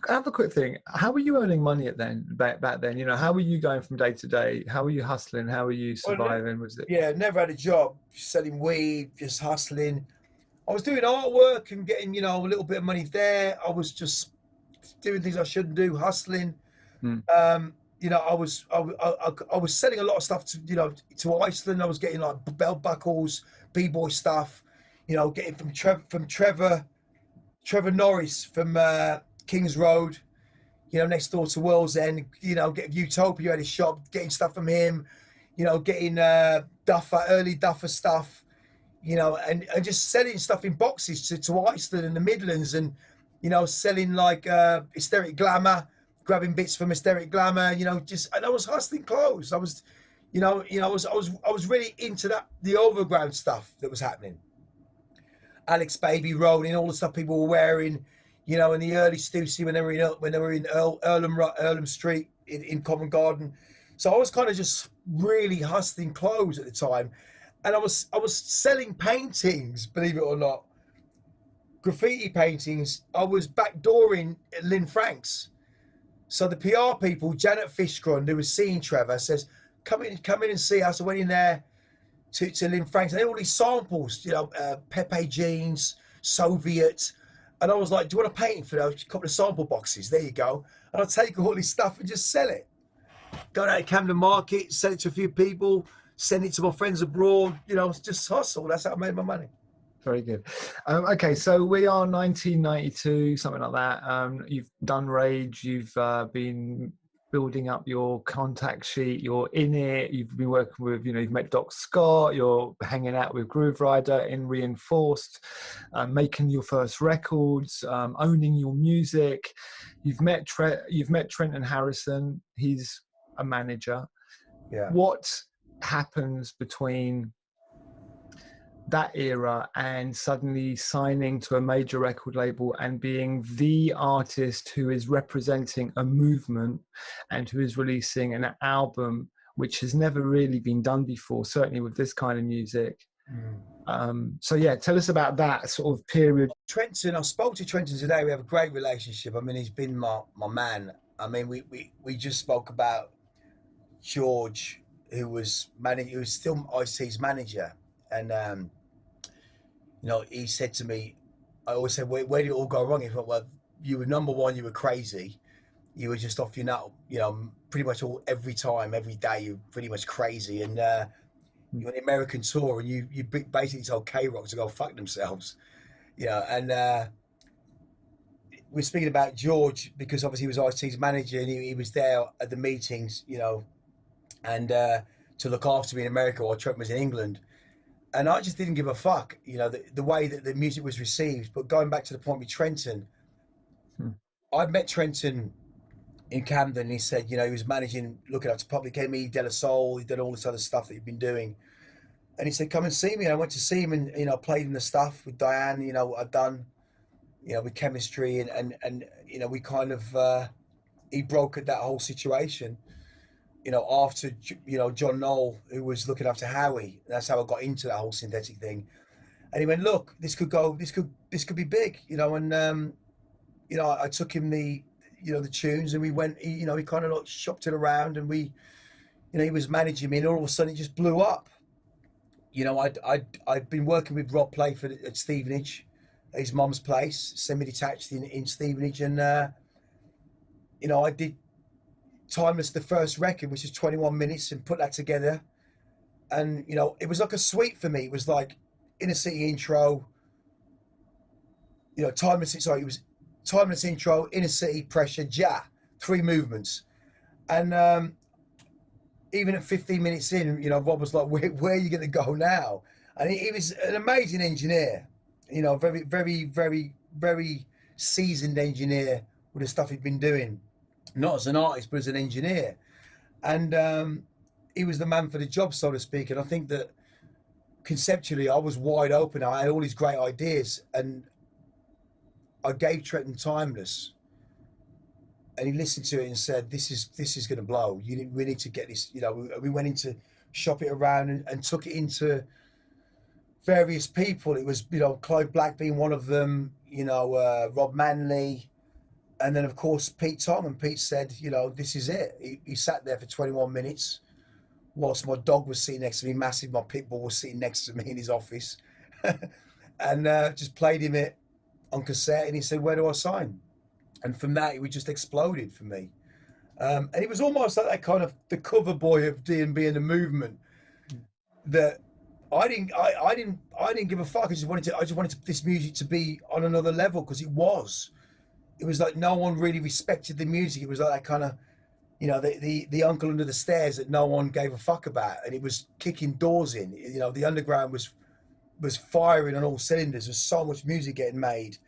have a quick thing. How were you earning money back then? You know, how were you going from day to day? How were you hustling? How were you Well, surviving? Was it? yeah, never had a job, selling weed, just hustling. I was doing artwork and getting, a little bit of money there. I was just doing things I shouldn't do, hustling. Hmm. I was selling a lot of stuff to Iceland. I was getting like belt buckles, b-boy stuff, getting from Trevor Norris from Kings Road, next door to World's End. Get Utopia at his shop, getting stuff from him. Getting early Duffer stuff. And just selling stuff in boxes to Iceland and the Midlands, and selling like Hysteric Glamour, grabbing bits from Hysteric Glamour. And I was hustling clothes. I was, I was really into the overground stuff that was happening. Alex Baby rolling, all the stuff people were wearing, in the early Stussy when they were in Earlham Street in Covent Garden. So I was kind of just really hustling clothes at the time. And I was selling paintings, believe it or not, graffiti paintings. I was backdooring Lynn Franks. So the PR people, Janet Fishgrund, who was seeing Trevor, says, come in and see us. I went in there to Lynn Franks, and they had all these samples, Pepe jeans, Soviet. And I was like, do you want a painting for those? A couple of sample boxes. There you go. And I'll take all this stuff and just sell it. Go down to Camden Market, sell it to a few people, send it to my friends abroad, just hustle. That's how I made my money. Very good. Okay, so we are 1992, something like that. You've done Rage, you've been building up your contact sheet, you're in it, you've been working with, you've met Doc Scott, you're hanging out with Groove Rider in Reinforced, making your first records, owning your music. You've met Trenton Harrison, he's a manager. Yeah. What happens between that era and suddenly signing to a major record label and being the artist who is representing a movement and who is releasing an album which has never really been done before, certainly with this kind of music? So yeah, tell us about that sort of period. Trenton, I spoke to Trenton today. We have a great relationship. I mean, he's been my man. I mean, we just spoke about George, who was still Ice-T's manager, and he said to me, I always said, where did it all go wrong? He thought, well, you were number one, you were crazy, you were just off your nut, pretty much every day, you're pretty much crazy, and you're on the American tour, and you basically told K-Rock to go fuck themselves, and we're speaking about George because obviously he was Ice-T's manager, and he was there at the meetings, and to look after me in America while Trent was in England. And I just didn't give a fuck, the way that the music was received. But going back to the point with Trenton, I'd met Trenton in Camden, and he said, he was managing, looking up to Public Enemy, De La Soul, he did all this other stuff that he'd been doing. And he said, come and see me. And I went to see him, and, played him the stuff with Diane, what I'd done, with Chemistry, and we kind of, he brokered that whole situation. After, John Knoll, who was looking after Howie. That's how I got into that whole synthetic thing. And he went, look, this could be big, and, I took him the tunes, and we went, he kind of like shopped it around, and we, he was managing me, and all of a sudden it just blew up. I'd been working with Rob Playford at Stevenage, at his mum's place, semi-detached in Stevenage, and, I did Timeless, the first record, which is 21 minutes, and put that together. And, it was like a suite for me. It was like Inner City intro, it was Timeless intro, Inner City, Pressure, Ja, 3 movements. And even at 15 minutes in, Rob was like, where are you going to go now? And he was an amazing engineer, very, very, very, very seasoned engineer with the stuff he'd been doing. Not as an artist, but as an engineer. And he was the man for the job, so to speak. And I think that conceptually, I was wide open. I had all these great ideas. And I gave Trenton Timeless. And he listened to it and said, this is going to blow. We need to get this. We went into shop it around and took it into various people. It was, Clive Black being one of them, Rob Manley, And then, of course, Pete Tong, and Pete said, you know, this is it. He sat there for 21 minutes whilst my dog was sitting next to me, massive. My pit bull was sitting next to me in his office, and just played him it on cassette. And he said, "Where do I sign?" And from that, it just exploded for me. And it was almost like that kind of the cover boy of D&B and the movement that I didn't give a fuck. I just wanted this music to be on another level because it was like no one really respected the music. It was like that kind of, you know, the uncle under the stairs that no one gave a fuck about, and it was kicking doors in. You know, the underground was firing on all cylinders. There's so much music getting made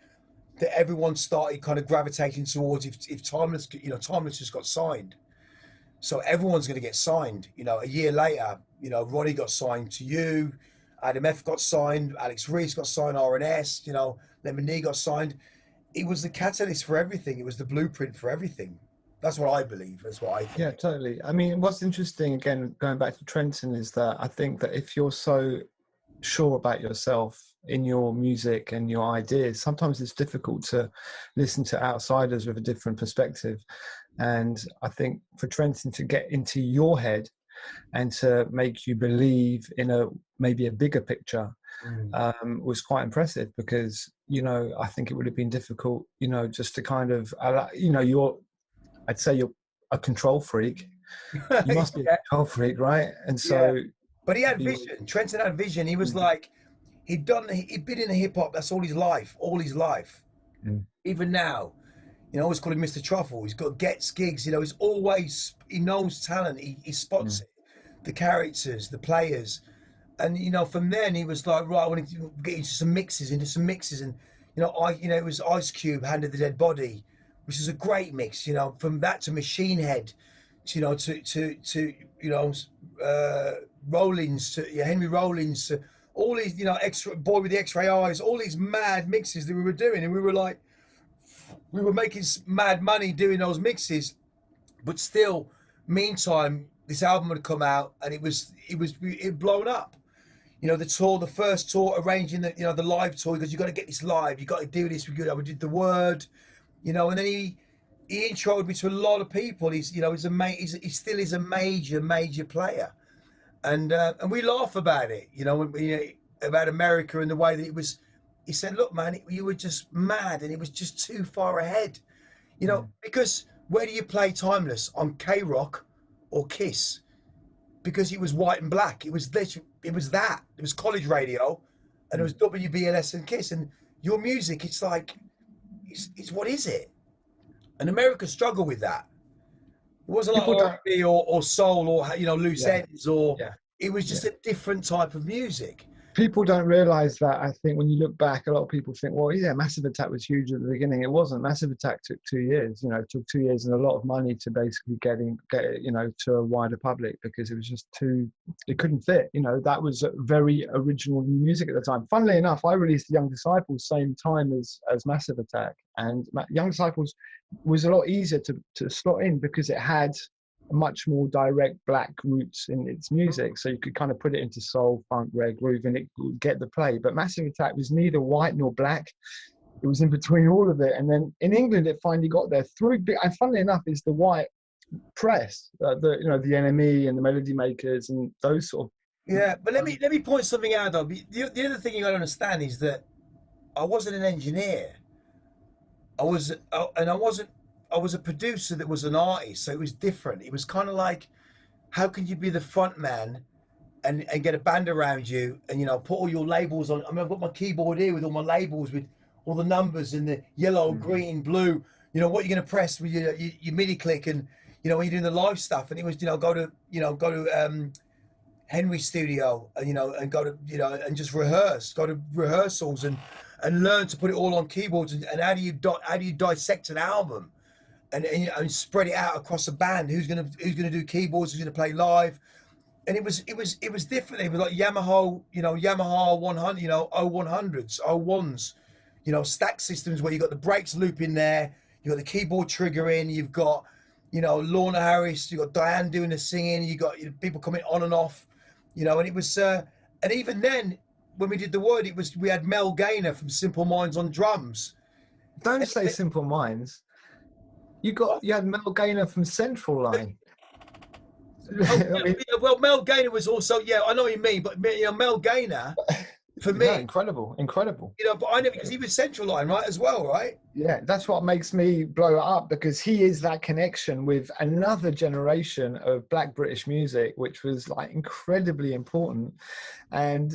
that everyone started kind of gravitating towards. If Timeless, you know, Timeless just got signed, so everyone's going to get signed. You know, a year later, you know, Ronnie got signed to you, Adam F got signed, Alex Reese got signed, RNS, you know, Lemon got signed. It was the catalyst for everything. It was the blueprint for everything. That's what I believe. That's what I think. Yeah, totally. I mean, what's interesting, again, going back to Trenton, is that I think that if you're so sure about yourself in your music and your ideas, sometimes it's difficult to listen to outsiders with a different perspective. And I think for Trenton to get into your head and to make you believe in maybe a bigger picture was quite impressive, because, you know, I think it would have been difficult, you know, just to kind of, you know, I'd say you're a control freak. You must be a control freak, right? And so, but he had vision. Trenton had vision. He was like, he'd been in the hip hop. That's all his life, Even now, you know, I always call him Mr. Truffle. He's got gets gigs. You know, he knows talent. He spots it, the characters, the players, and you know, from then he was like, right, I want to get into some mixes, and you know, it was Ice Cube, Hand of the Dead Body, which is a great mix. You know, from that to Machine Head, to, you know, to you know, Rollins, to Henry Rollins, to all these, you know, extra boy with the X-ray eyes, all these mad mixes that we were doing, and we were like, we were making mad money doing those mixes, but still, meantime, this album had come out and it blown up. You know, the first tour, arranging the, you know, the live tour, because you got to get this live, you got to do this. We did The Word, you know, and then he introed me to a lot of people. He still is a major player, and we laugh about it, you know, about America and the way that it was. He said, "Look, man, you were just mad, and it was just too far ahead, you know, because where do you play Timeless, on K-Rock or Kiss?" Because it was white and black. It was this. It was that. It was college radio, and it was WBLS and Kiss. And your music, it's like, it's what is it? And America struggled with that. It wasn't like R&B or soul or, you know, loose ends, or it was just a different type of music. People don't realize that. I think when you look back, a lot of people think, well, yeah, Massive Attack was huge at the beginning. It wasn't. Massive Attack took 2 years. You know, it took 2 years and a lot of money to basically get it, you know, to a wider public, because it was just it couldn't fit. You know, that was very original new music at the time. Funnily enough, I released Young Disciples same time as Massive Attack, and Young Disciples was a lot easier to slot in because it had much more direct black roots in its music, so you could kind of put it into soul, funk, reg, groove, and it would get the play. But Massive Attack was neither white nor black. It was in between all of it. And then in England, it finally got there through, and funnily enough, is the white press, the NME and the Melody Makers and those sort of. Yeah, but let me point something out though. The other thing you got to understand is that I wasn't an engineer. I was a producer that was an artist, so it was different. It was kind of like, how can you be the front man and get a band around you and, you know, put all your labels on? I mean, I've got my keyboard here with all my labels, with all the numbers and the yellow, green, blue. You know, what you're going to press with your MIDI click, and, you know, when you're doing the live stuff. And it was, you know, go to Henry's studio, and, you know, and go to, you know, and just rehearse, go to rehearsals and learn to put it all on keyboards. And how do you dissect an album? And spread it out across a band. Who's gonna do keyboards? Who's gonna play live? And it was different. It was like Yamaha 100, you know, 0100s, 01s, you know, stack systems where you got the brakes loop in there, you got the keyboard trigger in, you've got, you know, Lorna Harris, you got Diane doing the singing, you got, you know, people coming on and off, you know, and it was and even then when we did The Word, we had Mel Gaynor from Simple Minds on drums. Don't say Simple Minds. You had Mel Gaynor from Central Line. Oh, I mean, yeah, well, Mel Gaynor was also, yeah, I know what you mean, but Mel Gaynor, for no, me, incredible, incredible. but I never, because he was Central Line, right, as well, right? Yeah, that's what makes me blow it up, because he is that connection with another generation of Black British music, which was like incredibly important. And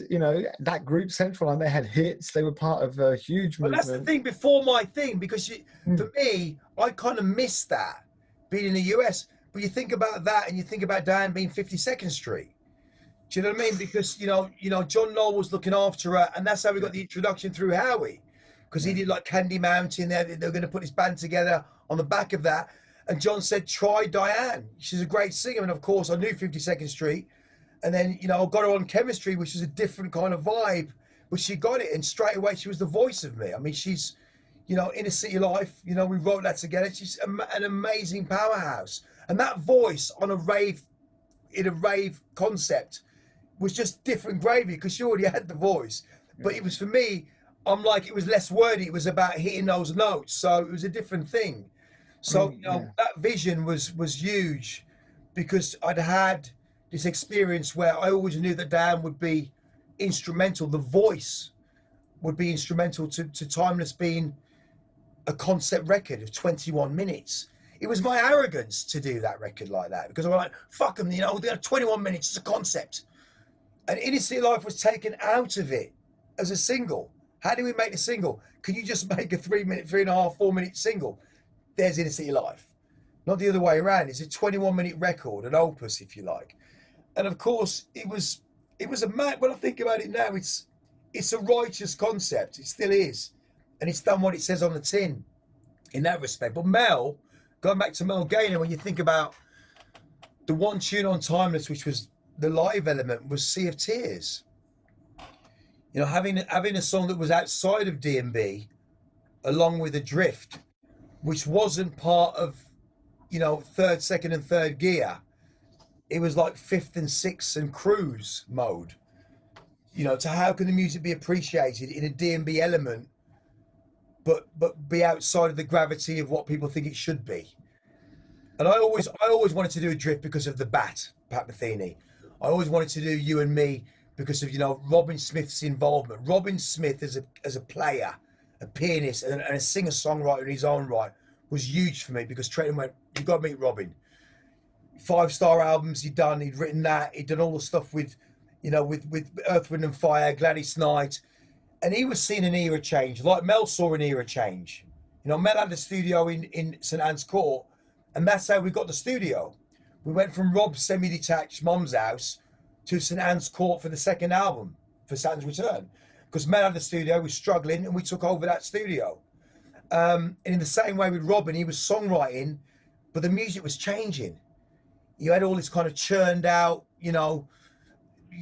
that group Central Line, they had hits. They were part of a huge But that's the movement. thing before my thing, because for Mm. me, I kind of missed that being in the US. But you think about that, and you think about Diane being 52nd Street. Do you know what I mean? Because John Noel was looking after her, and that's how we got the introduction through Howie, because he Yeah. did like Candy Mountain. They were going to put his band together on the back of that, and John said, "Try Diane. She's a great singer." And of course, I knew 52nd Street, and then I got her on Chemistry, which was a different kind of vibe, but she got it, and straight away she was the voice of me. I mean, she's Inner City Life. We wrote that together. She's an amazing powerhouse, and that voice on a rave, in a rave concept, was just different gravy, because she already had the voice. But it was, for me, I'm like, it was less wordy. It was about hitting those notes, so it was a different thing. I So mean, yeah. that vision was huge, because I'd had this experience where I always knew that Dan would be instrumental. The voice would be instrumental to Timeless being a concept record of 21 minutes. It was my arrogance to do that record like that, because I'm like, fuck them, they have 21 minutes, it's a concept. And Inner City Life was taken out of it as a single. How do we make a single? Can you just make a 3-minute, 3.5, 4-minute single? There's Inner City Life. Not the other way around. It's a 21-minute record, an opus, if you like. And of course, it was a mad. When I think about it now, it's a righteous concept. It still is, and it's done what it says on the tin in that respect. But Mel, going back to Mel Gaynor, when you think about the one tune on Timeless, which was the live element, was Sea of Tears. Having a song that was outside of D&B, along with Adrift, which wasn't part of third, second, and third gear. It was like fifth and sixth and cruise mode. To how can the music be appreciated in a D&B element, but be outside of the gravity of what people think it should be. And I always wanted to do Adrift because of the Pat Metheny. I always wanted to do You and Me because of Robin Smith's involvement. Robin Smith as a player, a pianist, and a singer-songwriter in his own right was huge for me, because Trenton went, "You've got to meet Robin." 5-star albums he'd done. He'd written that. He'd done all the stuff with Earth, Wind and Fire, Gladys Knight, and he was seeing an era change, like Mel saw an era change. Mel had a studio in St Anne's Court, and that's how we got the studio. We went from Rob's semi-detached mum's house to St Anne's Court for the second album, for Saturn's Return, because Mel had the studio, was struggling, and we took over that studio. And in the same way with Robin, he was songwriting, but the music was changing. You had all this kind of churned out,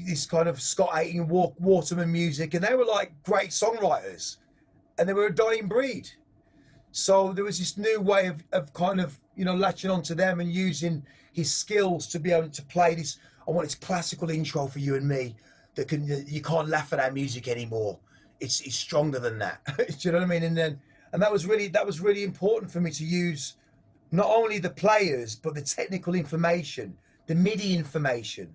this kind of Scott Aiken, Waterman music, and they were like great songwriters, and they were a dying breed. So there was this new way of kind of latching onto them and using his skills to be able to play this. I want this classical intro for You and Me that you can't laugh at our music anymore. It's stronger than that. Do you know what I mean? And that was really important for me to use not only the players, but the technical information, the MIDI information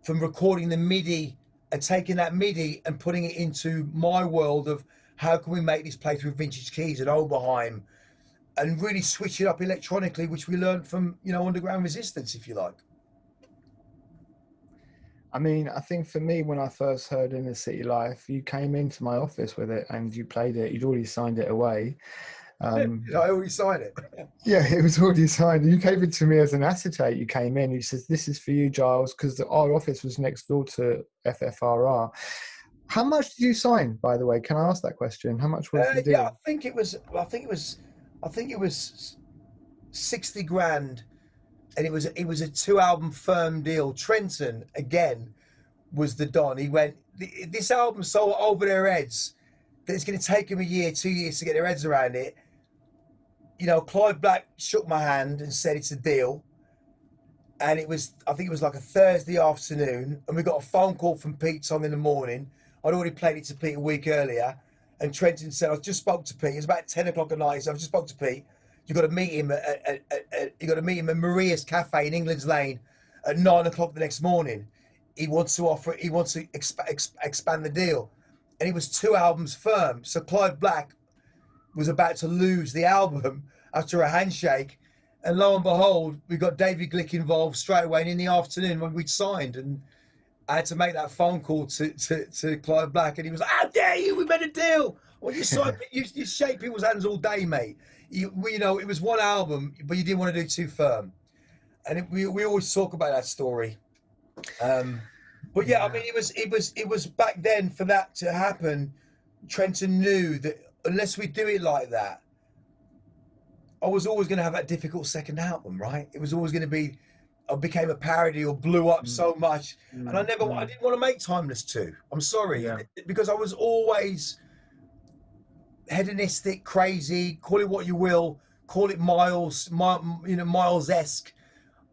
from recording the MIDI and taking that MIDI and putting it into my world of how can we make this play through vintage keys and Oberheim, and really switch it up electronically, which we learned from, Underground Resistance, if you like. I mean, I think for me, when I first heard Inner City Life, you came into my office with it and you played it. You'd already signed it away. I already signed it. Yeah, it was already signed. You gave it to me as an acetate. You came in. You said, "This is for you, Giles," because our office was next door to FFRR. How much did you sign, by the way? Can I ask that question? How much was the deal? Yeah, I think it was 60 grand, and it was a 2-album firm deal. Trenton again was the Don. He went, "This album so over their heads that it's going to take them a year, 2 years to get their heads around it." Clive Black shook my hand and said it's a deal. And I think it was like a Thursday afternoon, and we got a phone call from Peterson in the morning. I'd already played it to Pete a week earlier, and Trenton said, "I just spoke to Pete." It was about 10 o'clock at night, so I just spoke to Pete. "Do You got to meet him you got to meet him at Maria's Cafe in England's Lane at 9 o'clock the next morning. He wants to expand the deal, and he was 2 albums firm. So Clive Black was about to lose the album after a handshake, and lo and behold, we got David Glick involved straight away. And in the afternoon, when we'd signed, and I had to make that phone call to Clive Black, and he was like, "How dare you? We made a deal. Well, you shake people's hands all day, mate. You know, it was one album, but you didn't want to do too firm." And we always talk about that story. But yeah, I mean, it was back then for that to happen. Trenton knew that unless we do it like that, I was always going to have that difficult second album, right? It was always going to be, I became a parody or blew up so much, and I didn't want to make Timeless 2. I'm sorry, because I was always hedonistic, crazy, call it what you will, call it Miles-esque.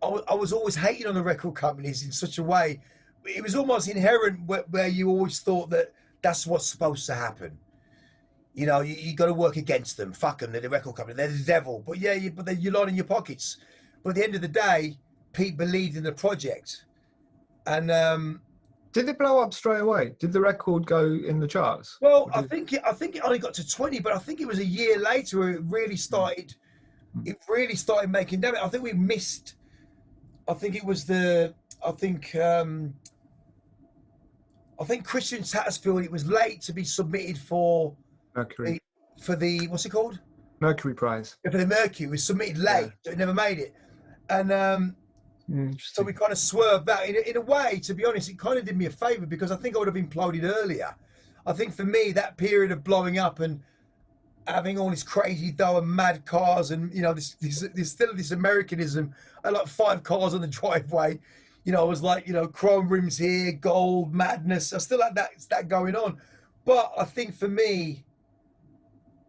I was always hating on the record companies in such a way. It was almost inherent where you always thought that that's what's supposed to happen. You know, you got to work against them. Fuck them, they're the record company, they're the devil. But yeah, but you're lining your pockets. But at the end of the day, Pete believed in the project. And did it blow up straight away? Did the record go in the charts? Well, I think it only got to 20, but I think it was a year later where it really started. It really started making damage. I think we missed. I think it was I think Christian Tattersfield. It was late to be submitted for Mercury. For the what's it called? Mercury Prize. For the Mercury, it was submitted late, so it never made it. And so we kind of swerved that. In a way, to be honest, it kind of did me a favour because I think I would have imploded earlier. I think for me, that period of blowing up and having all this crazy dough and mad cars, and you know, there's still this Americanism. I had like 5 cars on the driveway. You know, I was like, you know, chrome rims here, gold, madness. I still had that going on. But I think for me,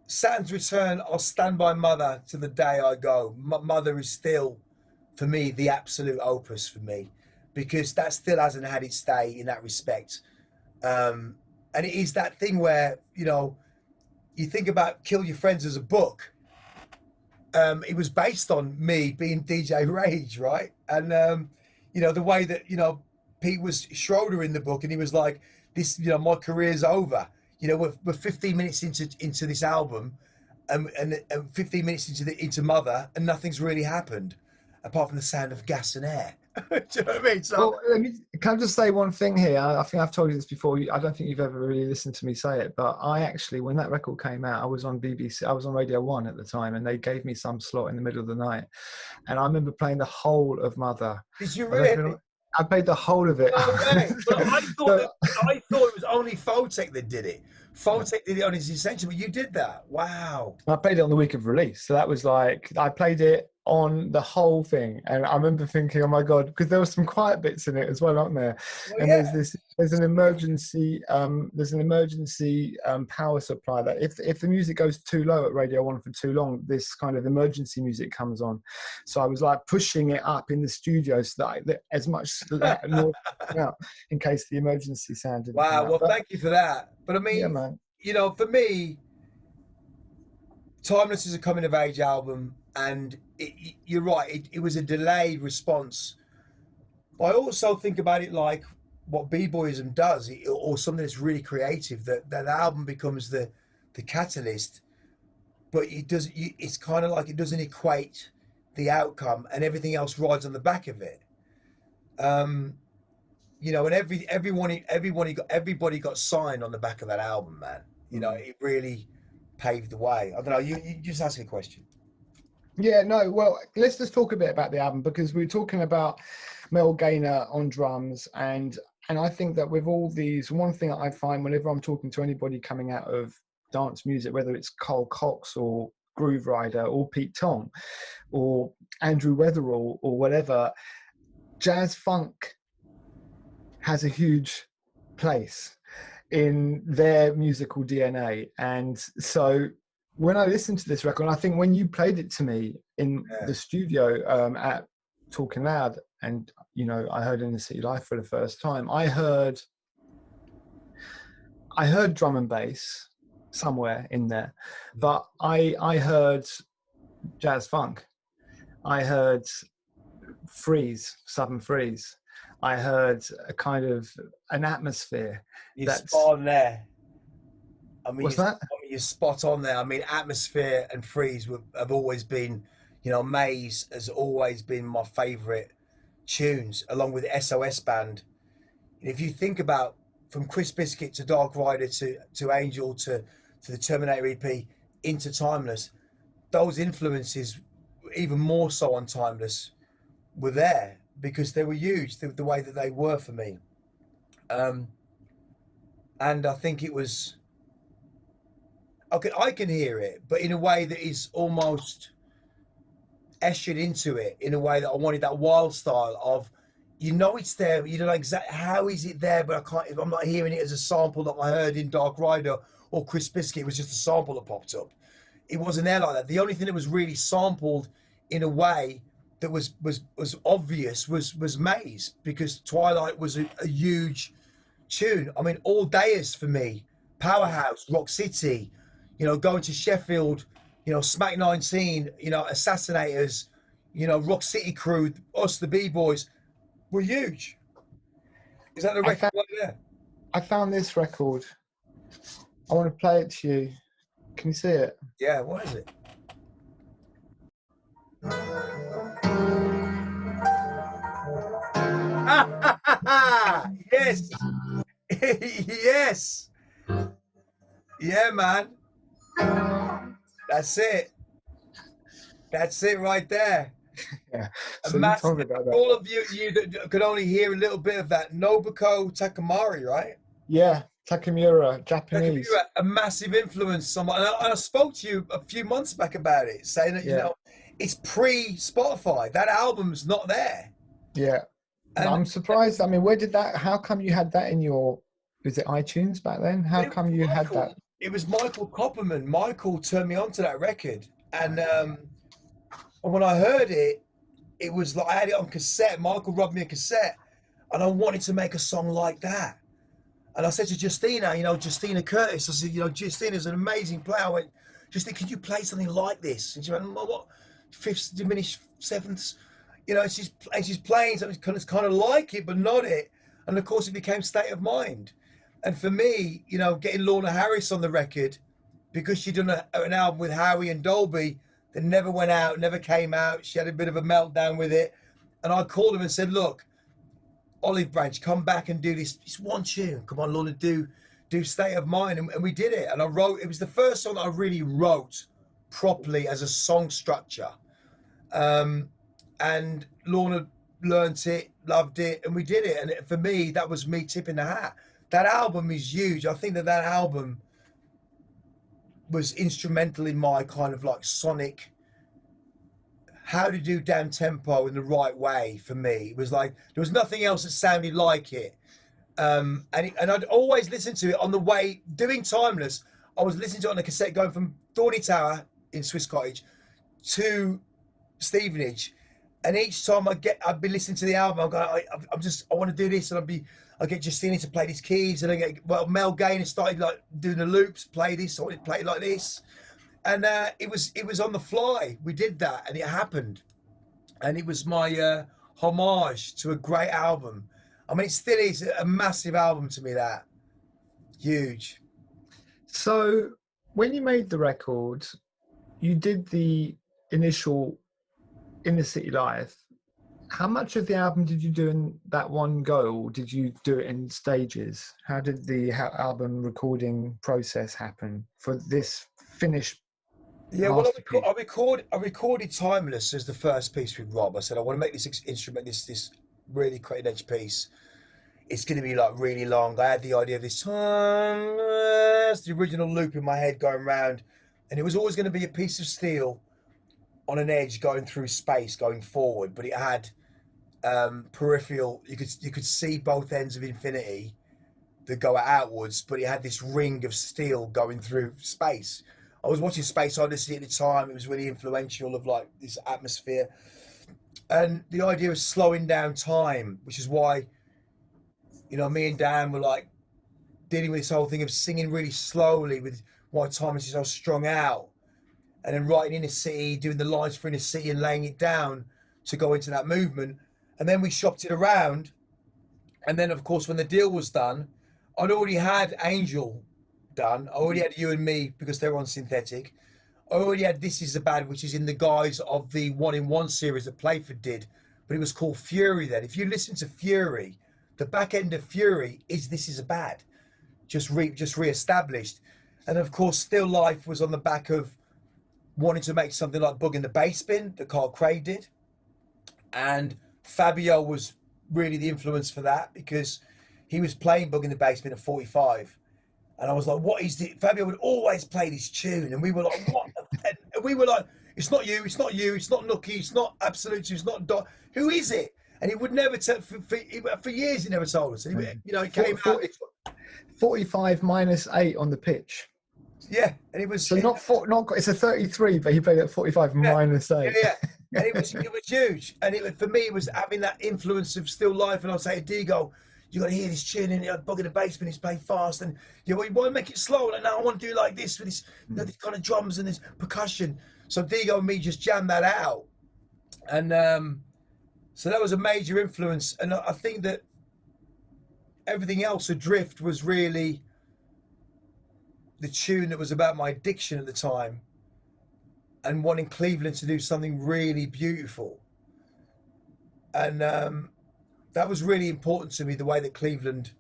Saturn's Return, I'll stand by Mother to the day I go. Mother is still, for me, the absolute opus for me, because that still hasn't had its day in that respect. And it is that thing where, you know, you think about Kill Your Friends as a book. It was based on me being DJ Rage, right? And, you know, the way that, you know, Pete was Schroeder in the book, and he was like, this, you know, my career's over. You know, we're 15 minutes into this album, and 15 minutes into Mother, and nothing's really happened apart from the sound of gas and air. Do you know what I mean? So, well, can I just say one thing here? I think I've told you this before. I don't think you've ever really listened to me say it, but I actually, when that record came out, I was on BBC. I was on Radio 1 at the time, and they gave me some slot in the middle of the night, and I remember playing the whole of Mother. Did you really? I played the whole of it. No way. But I thought it was only Photek that did it. Photek did it on his Essential, but you did that. Wow. I played it on the week of release. So that was like, I played it on the whole thing. And I remember thinking, oh my God, because there were some quiet bits in it as well, aren't there? Well, and yeah. there's an emergency power supply that if the music goes too low at Radio 1 for too long, this kind of emergency music comes on. So I was like pushing it up in the studio so that as much noise out in case the emergency sound didn't come out. Well, thank you for that. But I mean, yeah, man. You know, for me, Timeless is a coming of age album, and you're right, it was a delayed response. But I also think about it like what b-boyism does, or something that's really creative, that album becomes the catalyst, but it's kind of like it doesn't equate the outcome, and everything else rides on the back of it. You know, and everybody got signed on the back of that album, man. You know, it really paved the way. I don't know. You just ask a question. Yeah, no. Well, let's just talk a bit about the album, because we were talking about Mel Gaynor on drums, and I think that with all these, one thing that I find whenever I'm talking to anybody coming out of dance music, whether it's Carl Cox or Groove Rider or Pete Tong or Andrew Weatherall or whatever, jazz funk has a huge place in their musical DNA. And so when I listened to this record, I think when you played it to me in the studio at Talking Loud, and you know, I heard In the City Life for the first time, I heard drum and bass somewhere in there, but I heard jazz funk. I heard freeze, southern freeze. I heard a kind of an atmosphere You're that's, spot on there. I mean, what's that? you're spot on there. I mean, atmosphere and freeze have always been, you know, Maze has always been my favourite tunes, along with SOS Band. And if you think about from Chris Biscuit to Dark Rider to Angel to the Terminator EP into Timeless, those influences, even more so on Timeless, were there because they were huge the way that they were for me. Um, and I think it was I can hear it, but in a way that is almost ushered into it in a way that I wanted that wild style of, you know, it's there, but you don't know exactly how is it there, but I can't. I'm not hearing it as a sample that I heard in Dark Rider or Chris Biscuit. It was just a sample that popped up. It wasn't there like that. The only thing that was really sampled in a way that was obvious was Maze, because Twilight was a huge tune. I mean, All Dayers for me, Powerhouse, Rock City, you know, going to Sheffield, you know, Smack 19, you know, Assassinators, you know, Rock City Crew, us, the B-Boys, were huge. Is that the I record found, right there? I found this record. I want to play it to you. Can you see it? Yeah, what is it? Yes. Yes. Yeah, man. That's it. That's it right there. Yeah. A So you told massive. me about that. All of you that could only hear a little bit of that. Nobuko Takamari, right? Yeah, Takamura, Japanese. Takamura, a massive influence on and I spoke to you a few months back about it, saying that, you Yeah, know, it's pre-Spotify. That album's not there. yeah. And I'm surprised. I mean, where did that? How come you had that in your? Was it iTunes back then? How it come was you had Michael. that? It was Michael Copperman. Michael turned me on to that record. And when I heard it, it was like I had it on cassette. Michael rubbed me a cassette, and I wanted to make a song like that. And I said to Justina, you know, Justina Curtis, I said, you know, Justina's an amazing player. I went, Justina, could you play something like this? And she went, well, what? Fifths, diminished sevenths, you know, and she's playing something kind of like it, but not it. And of course, it became State of Mind. And for me, you know, getting Lorna Harris on the record, because she'd done an album with Howie and Dolby that never went out, never came out. She had a bit of a meltdown with it. And I called him and said, look, Olive Branch, come back and do this one tune. Come on, Lorna, do State of Mind. And we did it. And I wrote, it was the first song that I really wrote properly as a song structure. And Lorna learnt it, loved it, and we did it. And for me, that was me tipping the hat. That album is huge. I think that album was instrumental in my kind of like sonic, how to do down tempo in the right way for me. It was like there was nothing else that sounded like it. And I'd always listen to it on the way doing Timeless. I was listening to it on a cassette going from Thorny Tower in Swiss Cottage to Stevenage, and each time I'd be listening to the album, I'm going, I want to do this, and I get Justina to play these keys, and I get Mel Gaynor started like doing the loops, play this, I want to play it like this, and it was on the fly. We did that, and it happened, and it was my homage to a great album. I mean, it still is a massive album to me. That huge. So when you made the record, you did the initial Inner City Life. How much of the album did you do in that one go, or did you do it in stages? How did the album recording process happen for this finished Yeah, well, masterpiece? I recorded Timeless as the first piece with Rob. I said I want to make this instrument, this really cutting edge piece. It's going to be like really long. I had the idea of this Timeless, the original loop in my head going round, and it was always going to be a piece of steel on an edge going through space, going forward. But it had peripheral. You could see both ends of infinity that go outwards, but it had this ring of steel going through space. I was watching Space Odyssey at the time. It was really influential of like this atmosphere. And the idea of slowing down time, which is why, you know, me and Dan were like dealing with this whole thing of singing really slowly with why Timeless is so strung out. and then writing Inner City, doing the lines for Inner City and laying it down to go into that movement. And then we shopped it around. And then, of course, when the deal was done, I'd already had Angel done. I already had You and Me because they were on synthetic. I already had This Is a Bad, which is in the guise of the 1-in-1 series that Playford did, but it was called Fury then. If you listen to Fury, the back end of Fury is This Is a Bad, just re-established. And of course, Still Life was on the back of wanting to make something like Bug in the Bass Bin that Carl Craig did. And Fabio was really the influence for that because he was playing Bug in the Bass Bin at 45. And I was like, what is it? Fabio would always play this tune. And we were like, what? And we were like, it's not you, it's not you, it's not Nookie, it's not Absolute, it's not Dot. Who is it? And he would never tell, for years he never told us. And he, you know, it came out. 45 minus 8 on the pitch. Yeah, and it was. So it's a 33, but he played at 45 minus 8. Yeah. And it was huge. And for me, it was having that influence of Still Life. And I'd say, Diego, you got to hear this tune and Bug in the Bass Bin, it's playing fast. And you know, why make it slow? Like, no, I want to do it like this with this, you know, this kind of drums and this percussion. So Diego and me just jammed that out. And so that was a major influence. And I think that everything else, Adrift, was really the tune that was about my addiction at the time and wanting Cleveland to do something really beautiful. And that was really important to me, the way that Cleveland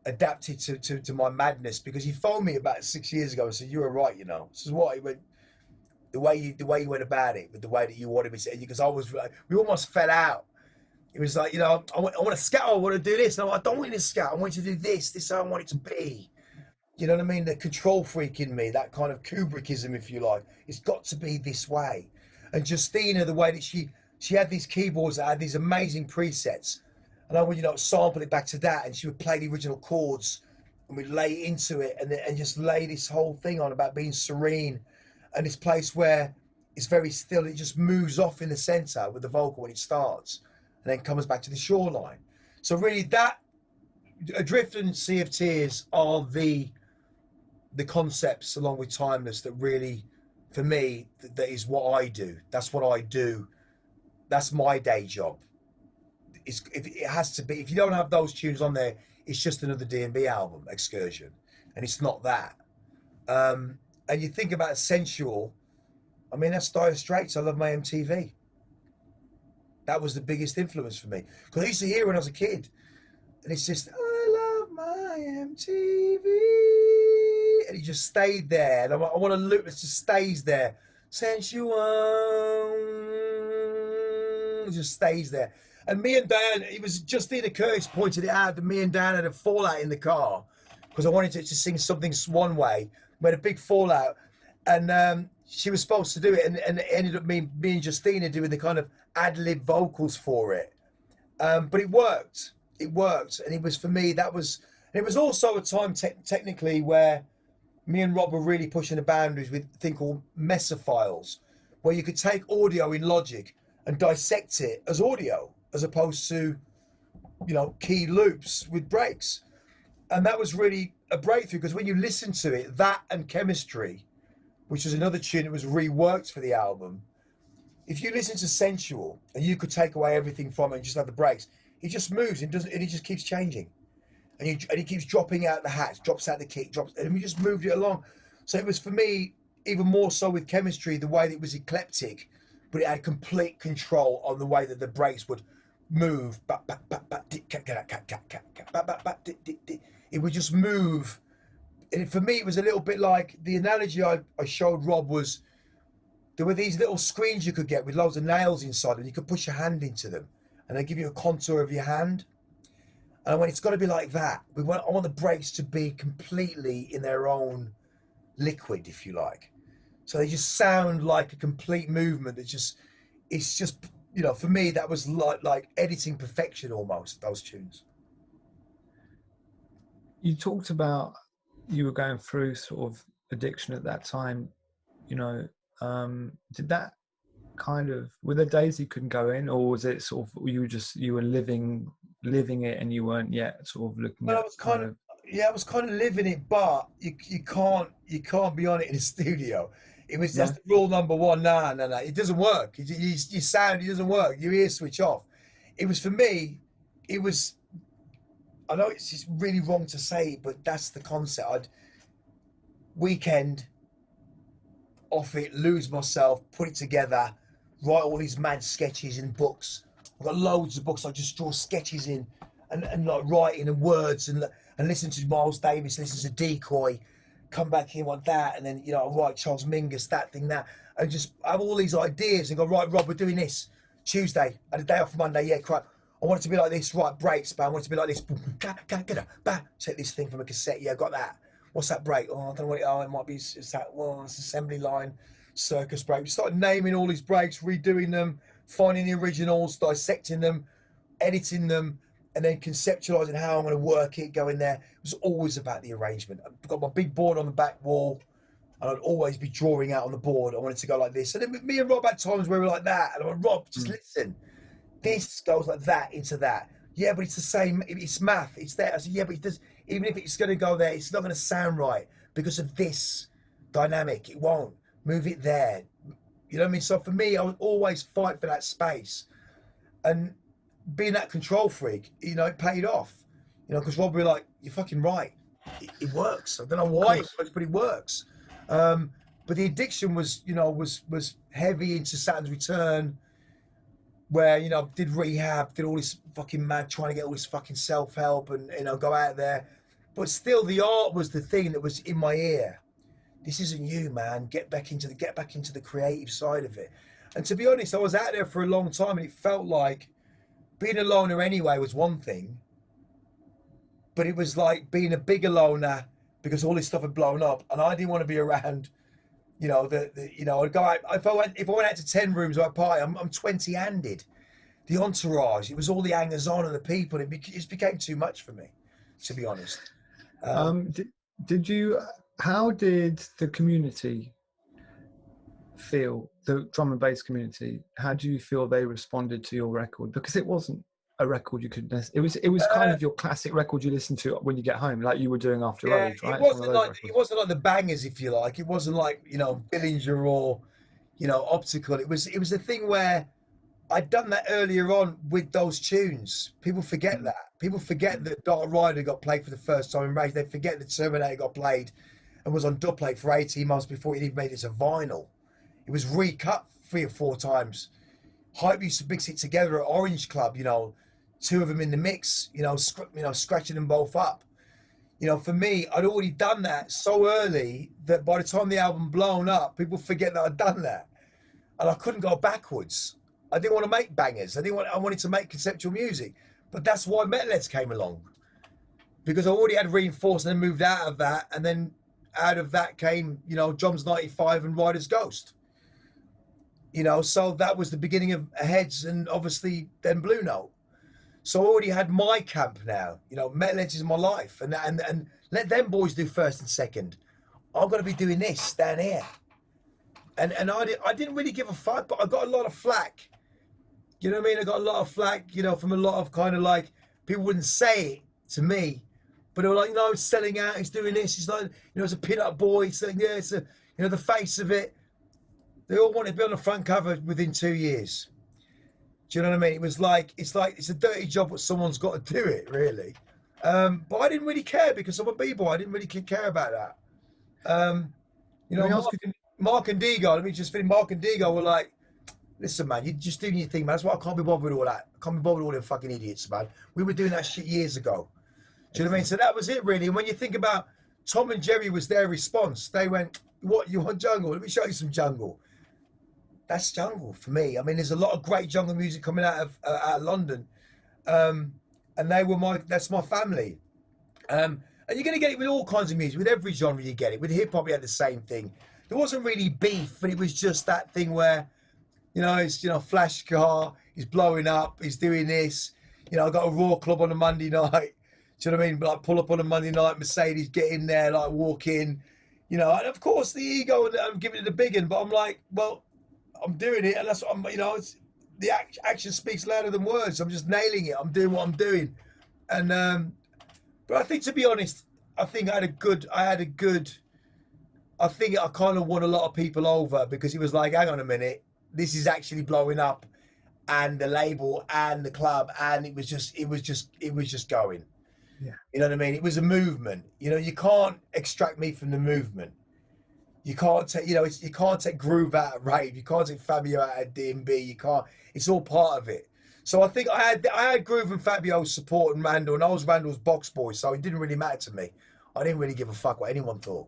adapted to my madness, because he phoned me about 6 years ago and said, you were right, you know. This is what he went, the way you went about it, with the way that you wanted me to, because we almost fell out. It was like, you know, I want to scout, I want to do this. No, I don't want you to scout, I want you to do this. This is how I want it to be. You know what I mean? The control freak in me, that kind of Kubrickism, if you like, it's got to be this way. And Justina, the way that she had these keyboards that had these amazing presets, and I would, you know, sample it back to that, and she would play the original chords, and we'd lay into it, and just lay this whole thing on about being serene, and this place where it's very still. It just moves off in the center with the vocal when it starts, and then comes back to the shoreline. So really, that Adrift and Sea of Tears are the concepts, along with Timeless, that really, for me, that is what I do. That's what I do. That's my day job. It has to be. If you don't have those tunes on there, it's just another D&B album, Excursion, and it's not that. And you think about Sensual. I mean, that's Dire Straits. I love my MTV. That was the biggest influence for me, because I used to hear it when I was a kid, and it's just, I love my MTV, and it just stayed there. And I want to loop. It just stays there. Sensual, it just stays there. And me and Dan, it was Justina Curtis pointed it out that me and Dan had a fallout in the car because I wanted to sing something one way. We had a big fallout, and she was supposed to do it, and it ended up me and Justina doing the kind of ad-lib vocals for it. But it worked. It worked, and it was, for me, that was. And it was also a time technically where me and Rob were really pushing the boundaries with a thing called mesophiles, where you could take audio in Logic and dissect it as audio, as opposed to, you know, key loops with breaks. And that was really a breakthrough, because when you listen to it, that and Chemistry, which is another tune that was reworked for the album, if you listen to Sensual and you could take away everything from it and just have the breaks, it just moves and it just keeps changing. And it keeps dropping out the hats, drops out the kick, drops, and we just moved it along. So it was, for me, even more so with Chemistry, the way that it was eclectic, but it had complete control on the way that the breaks would move. It would just move. And for me, it was a little bit like the analogy I showed Rob was, there were these little screens you could get with loads of nails inside, and you could push your hand into them, and they give you a contour of your hand. And I went, it's got to be like that. I want the breaks to be completely in their own liquid, if you like. So they just sound like a complete movement. It's just, you know, for me, that was like editing perfection almost, those tunes. You talked about you were going through sort of addiction at that time, you know, did that kind of, were there days you couldn't go in, or was it sort of, you were living it and you weren't yet sort of looking at? I was kind of living it, but you can't be on it in a studio. That's No. the rule number one. No, no, no. It doesn't work. Your sound, it doesn't work. Your ears switch off. It was for me, it was, I know it's just really wrong to say, but that's the concept. I'd weekend off it, lose myself, put it together, write all these mad sketches in books. I've got loads of books I just draw sketches in and like writing and words and listen to Miles Davis, listen to Decoy, come back here like that, and then I write Charles Mingus, that thing, that, and just have all these ideas and go, right, Rob, we're doing this Tuesday, and a day off Monday, yeah, crap. I want it to be like this, right, breaks, but I want it to be like this. Take this thing from a cassette, yeah, I got that. What's that break? Oh, I don't know what it might be. It's that, well, it's assembly line, circus break. We started naming all these breaks, redoing them, finding the originals, dissecting them, editing them, and then conceptualizing how I'm going to work it, going there. It was always about the arrangement. I've got my big board on the back wall, and I'd always be drawing out on the board. I wanted to go like this. And then me and Rob had times where we were like that. And I went, Rob, just listen. This goes like that into that. Yeah, but it's the same. It's math. It's there. I said, yeah, but it does. Even if it's going to go there, it's not going to sound right because of this dynamic. It won't. Move it there. You know what I mean? So for me, I would always fight for that space. And being that control freak, it paid off. Because Rob would be like, you're fucking right. It works. I don't know why it works, but it works. But the addiction was, was heavy into Saturn's Return, where did rehab, did all this fucking mad, trying to get all this fucking self-help and go out there, but still the art was the thing that was in my ear. This isn't you, man. Get back into the creative side of it. And to be honest, I was out there for a long time, and it felt like being a loner anyway was one thing, but it was like being a bigger loner because all this stuff had blown up, and I didn't want to be around. I'd go out, if I went out to 10 rooms or a party, I'm 20-handed. The entourage, it was all the hangers-on and the people. It became too much for me, to be honest. How did the community feel, the drum and bass community? How do you feel they responded to your record? Because it wasn't a record you could. It was kind of your classic record you listen to when you get home, like you were doing after Rage, right? It wasn't like the bangers, if you like. It wasn't like Billinger or Optical. It was a thing where I'd done that earlier on with those tunes. People forget that. People forget that Dark Rider got played for the first time in Rage. They forget that Terminator got played and was on dubplate for 18 months before it even made it to vinyl. It was recut 3 or 4 times. Hype used to mix it together at Orange Club, 2 of them in the mix, scratching them both up. For me, I'd already done that so early that by the time the album blown up, people forget that I'd done that. And I couldn't go backwards. I didn't want to make bangers. I wanted to make conceptual music. But that's why Metalheads came along. Because I already had Reinforced and then moved out of that. And then out of that came, Drums 95 and Rider's Ghost. So that was the beginning of Heads and obviously then Blue Note. So I already had my camp now. Metalheads is my life. And let them boys do first and second. I'm going to be doing this down here. And I didn't really give a fuck, but I got a lot of flack. You know what I mean? I got a lot of flack, from a lot of kind of like, people wouldn't say it to me, but they were like, he's selling out, he's doing this. He's like, it's a pin-up boy. He's saying, yeah, it's the face of it. They all wanted to be on the front cover within 2 years. Do you know what I mean? It's a dirty job, but someone's got to do it, really. But I didn't really care because I'm a b-boy. I didn't really care about that. Mark and Digo, let me just finish. Mark and Digo were like, listen, man, you're just doing your thing, man. That's why I can't be bothered with all that. I can't be bothered with all them fucking idiots, man. We were doing that shit years ago. Do you know what I mean? So that was it, really. And when you think about Tom and Jerry was their response, they went, what, you want jungle? Let me show you some jungle. That's jungle for me. I mean, there's a lot of great jungle music coming out of London. And that's my family. And you're going to get it with all kinds of music. With every genre you get it. With hip-hop, you had the same thing. There wasn't really beef, but it was just that thing where, it's, flash car, he's blowing up, he's doing this. I got a Raw Club on a Monday night. Do you know what I mean? Like, pull up on a Monday night, Mercedes, get in there, like, walk in. And of course, the ego, and I'm giving it a big one, but I'm like, well, I'm doing it, and that's what I'm, it's, the action speaks louder than words. I'm just nailing it. I'm doing what I'm doing. And, but I think, to be honest, I had a good I think I kind of won a lot of people over because it was like, hang on a minute, this is actually blowing up, and the label and the club, and it was just going. Yeah. You know what I mean? It was a movement. You know, you can't extract me from the movement. You can't take, you can't take Groove out of Rave. You can't take Fabio out of D&B. You can't. It's all part of it. So I think I had Groove and Fabio supporting Randall, and I was Randall's box boy, so it didn't really matter to me. I didn't really give a fuck what anyone thought.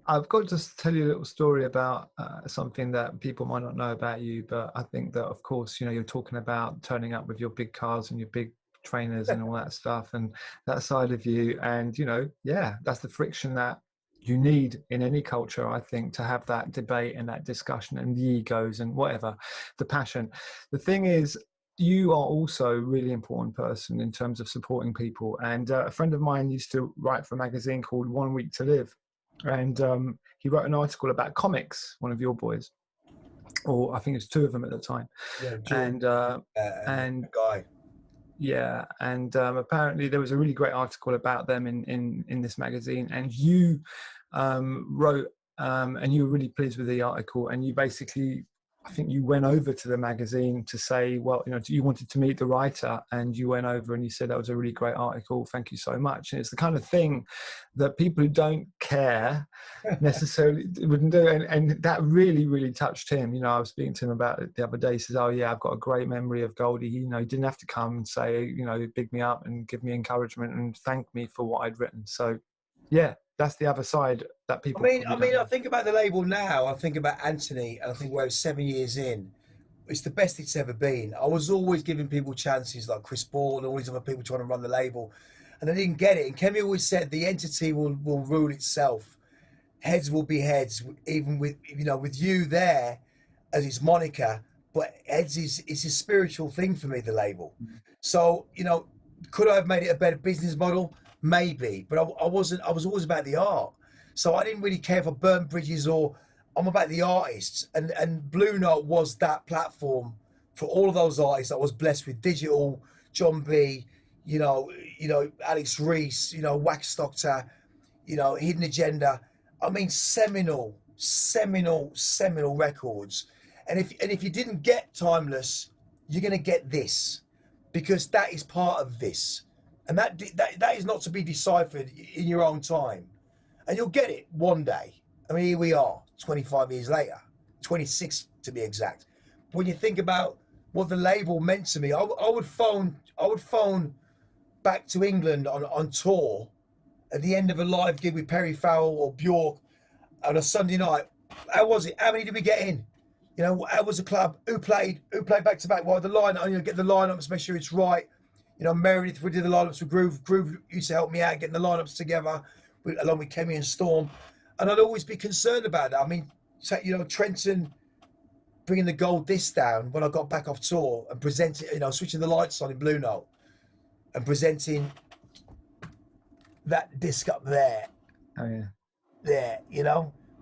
I've got to just tell you a little story about something that people might not know about you, but I think that, of course, you're talking about turning up with your big cars and your big trainers and all that stuff, and that side of you. And, yeah, that's the friction that you need in any culture, I think, to have that debate and that discussion and the egos and whatever, the passion. The thing is, you are also a really important person in terms of supporting people. And a friend of mine used to write for a magazine called One Week to Live. And he wrote an article about comics, one of your boys, or I think it was two of them at the time. Yeah, Gilles, And and guy. yeah, and apparently there was a really great article about them in this magazine. And you wrote, and you were really pleased with the article, and you basically, I think you went over to the magazine to say, well, you wanted to meet the writer, and you went over and you said that was a really great article. Thank you so much. And it's the kind of thing that people who don't care necessarily wouldn't do. And that really, really touched him. I was speaking to him about it the other day. He says, oh yeah, I've got a great memory of Goldie. He didn't have to come and say, big me up and give me encouragement and thank me for what I'd written. So yeah, that's the other side that I people mean, probably don't I know. think about the label now. I think about Anthony, and I think we're 7 years in. It's the best it's ever been. I was always giving people chances, like Chris Ball and all these other people trying to run the label, and they didn't get it. And Kemi always said the entity will rule itself. Heads will be heads, even with you there as its moniker. But heads is a spiritual thing for me, the label. So could I have made it a better business model? Maybe, but I wasn't. I was always about the art. So I didn't really care if I burnt bridges, or I'm about the artists. And Blue Note was that platform for all of those artists that was blessed with digital, John B, Alex Reese, Wax Doctor, Hidden Agenda. I mean, seminal records. And if you didn't get Timeless, you're gonna get this, because that is part of this, and that is not to be deciphered in your own time, and you'll get it one day. I mean, here we are, 25 years later, 26 to be exact. But when you think about what the label meant to me, I would phone back to England on tour at the end of a live gig with Perry Farrell or Bjork on a Sunday night. How was it? How many did we get in? How was the club? Who played back to back? Well, the lineup, get the lineups, make sure it's right. Meredith, we did the lineups with Groove. Groove used to help me out getting the lineups together, along with Kemi and Storm. And I'd always be concerned about that. I mean, Trenton bringing the gold disc down when I got back off tour and presenting, switching the lights on in Blue Note and presenting that disc up there. Oh yeah. There,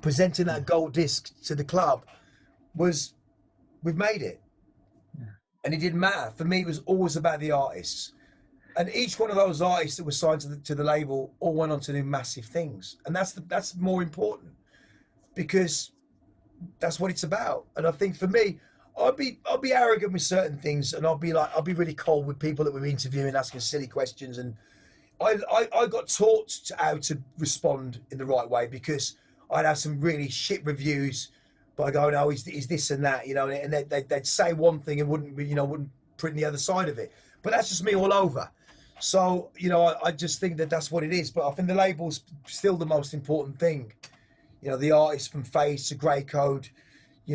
presenting that gold disc to the club we've made it. Yeah. And it didn't matter. For me, it was always about the artists. And each one of those artists that was signed to the label all went on to do massive things. And that's more important, because that's what it's about. And I think for me, I'll be arrogant with certain things, and I'll be really cold with people that we're interviewing, asking silly questions. And I got taught how to respond in the right way, because I'd have some really shit reviews by going, oh, is this and that, and they'd say one thing and wouldn't print the other side of it. But that's just me all over. So, I just think that's what it is. But I think the label's still the most important thing. The artists from Phase to Grey Code, to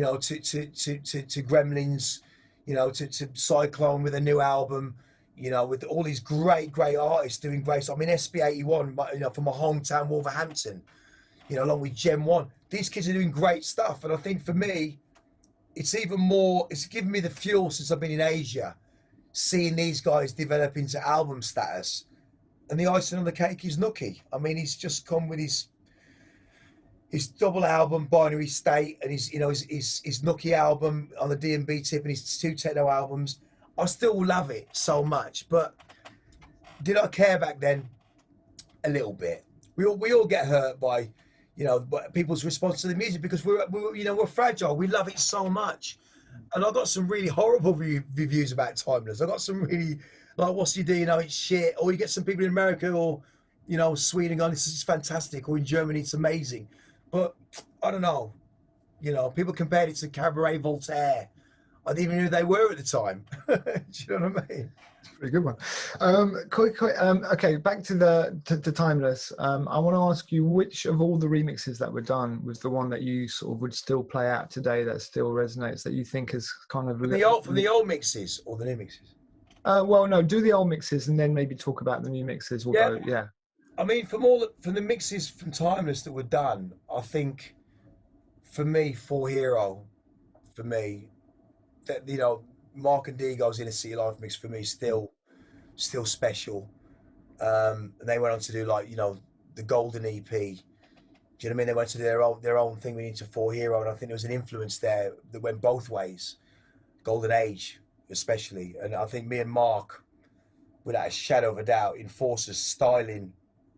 Gremlins, to Cyclone with a new album, with all these great artists doing great stuff. I mean, SB81, from my hometown, Wolverhampton, along with Gen 1. These kids are doing great stuff. And I think for me, it's given me the fuel since I've been in Asia, seeing these guys develop into album status. And the icing on the cake is Nookie. I mean, he's just come with his double album, Binary State, and his Nookie album on the D&B tip, and his 2 techno albums. I still love it so much. But did I care back then? A little bit. We all get hurt by, you know, people's response to the music, because we're fragile. We love it so much. And I got some really horrible reviews about Timeless. I got some really like, what's you do? You know, it's shit. Or you get some people in America or, you know, Sweden going, this is fantastic. Or in Germany, it's amazing. But I don't know. You know, people compared it to Cabaret Voltaire. I didn't even know who they were at the time. Do you know what I mean? Pretty good one. Okay, back to the Timeless. I want to ask you, which of all the remixes that were done was the one that you sort of would still play out today, that still resonates, that you think is kind of From the old mixes or the new mixes? well, no, do the old mixes and then maybe talk about the new mixes. We'll Yeah. go, yeah. I mean, from the mixes from Timeless that were done, I think for me, For Hero, for me, that, you know, Mark and Digo's Inner City Life mix for me still special. And they went on to do, like, you know, the Golden EP. Do you know what I mean? They went to do their own thing into For Hero, and I think there was an influence there that went both ways. Golden Age, especially, and I think me and Mark, without a shadow of a doubt, enforces styling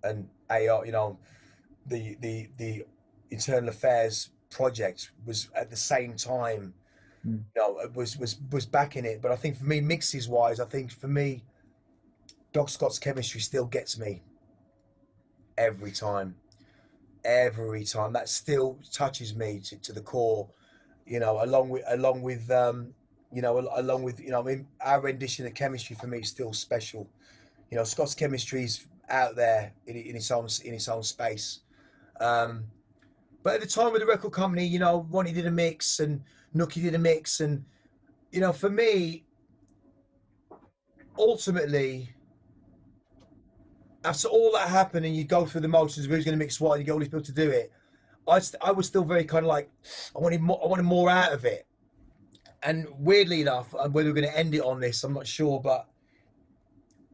and AR. You know, the Internal Affairs project was at the same time. You know, was backing it. But I think for me, mixes wise, I think for me, Doc Scott's chemistry still gets me every time. Every time, that still touches me to the core. You know, along with you know, along with, you know, I mean, our rendition of chemistry for me is still special. You know, Scott's chemistry is out there in its own space. But at the time with the record company, you know, Ronnie did a mix and Nookie did a mix, and, you know, for me, ultimately, after all that happened and you go through the motions of who's going to mix what and you get all these people to do it, I was still very kind of like, I wanted more out of it. And weirdly enough, whether we're going to end it on this, I'm not sure, but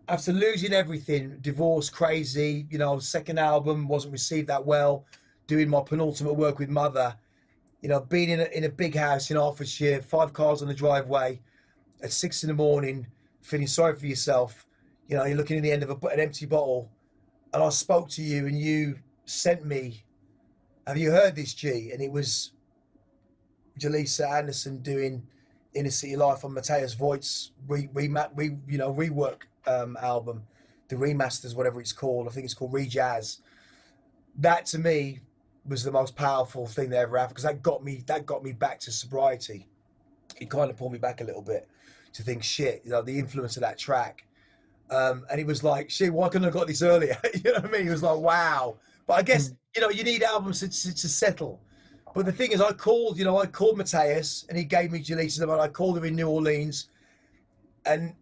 after losing everything, divorce, crazy, you know, second album wasn't received that well, doing my penultimate work with Mother, you know, being in a big house in Hertfordshire, 5 cars on the driveway at 6 a.m, feeling sorry for yourself. You know, you're looking at the end of an empty bottle, and I spoke to you and you sent me, have you heard this, G? And it was Jaleesa Anderson doing Inner City Life on Matthias Voigt's rework album, the remasters, whatever it's called. I think it's called Rejazz. That to me was the most powerful thing that ever happened, because that got me back to sobriety. It kind of pulled me back a little bit to think, shit, you know, the influence of that track. And he was like, shit, why couldn't I have got this earlier? You know what I mean? He was like, wow. But I guess, you know, you need albums to settle. But the thing is, I called Matthias and he gave me Jaleesa, and I called him in New Orleans. And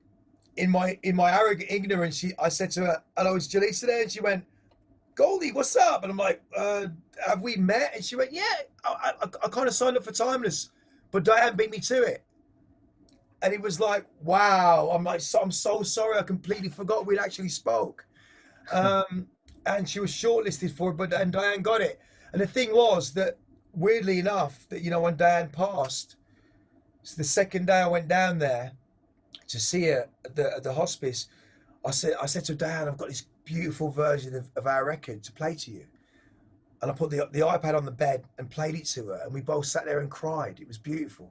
in my arrogant ignorance, I said to her, hello, is Jaleesa there? And she went, Goldie, what's up? And I'm like, have we met? And she went, yeah, I kind of signed up for Timeless, but Diane beat me to it. And it was like, wow. I'm like, I'm so sorry. I completely forgot we'd actually spoke. And she was shortlisted for it, and Diane got it. And the thing was that, weirdly enough, that, you know, when Diane passed, so the second day I went down there to see her at the hospice, I said to Diane, I've got this beautiful version of our record to play to you. And I put the iPad on the bed and played it to her, and we both sat there and cried. It was beautiful.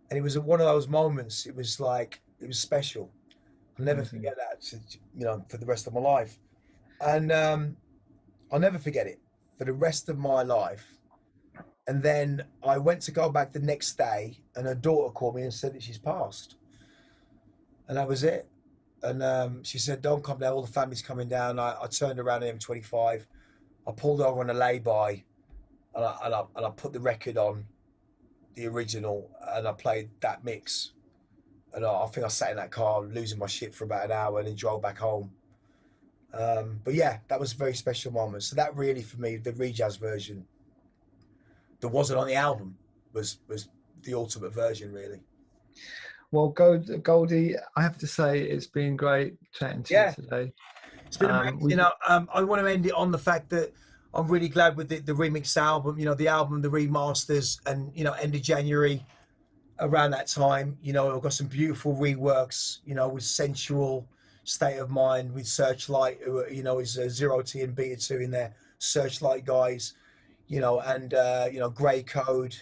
And it was one of those moments, it was like, it was special. I'll never forget that, you know, for the rest of my life. And I'll never forget it for the rest of my life. And then I went to go back the next day, and her daughter called me and said that she's passed. And that was it. And she said, don't come down, all the family's coming down. I turned around at M25. I pulled over on a lay-by, and I put the record on, the original, and I played that mix. And I think I sat in that car losing my shit for about an hour and then drove back home. But yeah, that was a very special moment. So that really, for me, the Rejazz version that wasn't on the album was the ultimate version, really. Well, Goldie, I have to say it's been great chatting to you today. It's been amazing. You know, I want to end it on the fact that I'm really glad with the remix album, you know, the album, the remasters, and, you know, end of January, around that time, you know, I've got some beautiful reworks, you know, with Sensual, State of Mind, with Searchlight, who, you know, is Zero T and Beta 2 in there, Searchlight guys. and Grey Code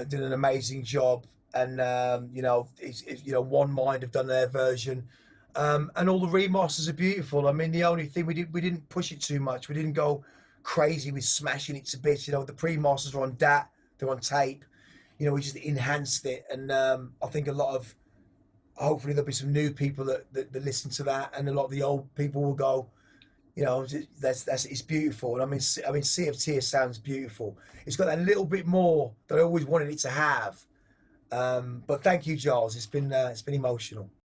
did an amazing job, and One Mind have done their version, and all the remasters are beautiful. I mean, the only thing we didn't push it too much. We didn't go crazy with smashing it to bits. The pre-masters are on DAT, they're on tape. We just enhanced it, and I think a lot of hopefully there'll be some new people that listen to that, and a lot of the old people will go, that's it's beautiful. And I mean, Sea of Tears sounds beautiful. It's got that little bit more that I always wanted it to have. But thank you, Giles. It's been emotional.